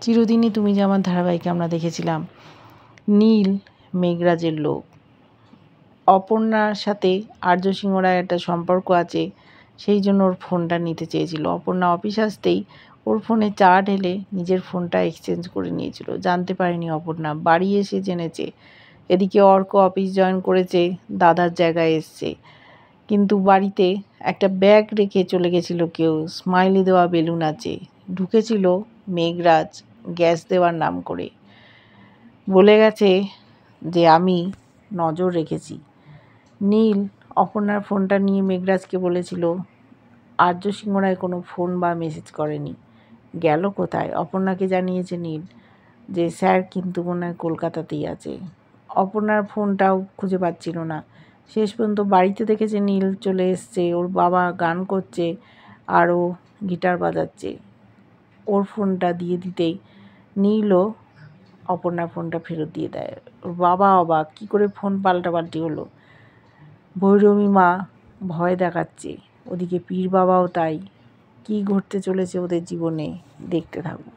চিরদিনই তুমি যে আমার ধারাবাহিকে আমরা দেখেছিলাম নীল মেঘরাজের লোক। অপর্ণার সাথে আর্য সিংহ রায়ের একটা সম্পর্ক আছে, সেই জন্য ওর ফোনটা নিতে চেয়েছিল। অপর্ণা অফিস আসতেই ওর ফোনে চা ঢেলে নিজের ফোনটা এক্সচেঞ্জ করে নিয়েছিল। জানতে পারেনি অপর্ণা, বাড়ি এসে জেনেছে। এদিকে অর্ক অফিস জয়েন করেছে, দাদার জায়গায় এসছে। কিন্তু বাড়িতে একটা ব্যাগ রেখে চলে গেছিল কেউ, স্মাইলি দেওয়া বেলুন আছে। ঢুকেছিল মেঘরাজ গ্যাস দেওয়ার নাম করে, বলে গেছে যে আমি নজর রেখেছি। নীল অপর্ণার ফোনটা নিয়ে মেঘরাজকে বলেছিল আর্য সিংহ রায় কোনো ফোন বা মেসেজ করেনি, গেল কোথায়। অপর্ণাকে জানিয়েছে নীল যে স্যার কিন্তু মনে হয় কলকাতাতেই আছে। অপর্ণার ফোনটাও খুঁজে পাচ্ছিল না। শেষ পর্যন্ত বাড়িতে দেখেছে নীল চলে এসছে, ওর বাবা গান করছে আর ও গিটার বাজাচ্ছে। ওর ফোনটা দিয়ে দিতেই নীলও অপর্ণার ফোনটা ফেরত দিয়ে দেয়। ওর বাবা অবাক, কী করে ফোন পাল্টাপাল্টি হলো। ভৈরবী মা ভয় দেখাচ্ছে, ওদিকে পীর বাবাও তাই। কী ঘটতে চলেছে ওদের জীবনে দেখতে থাকুন।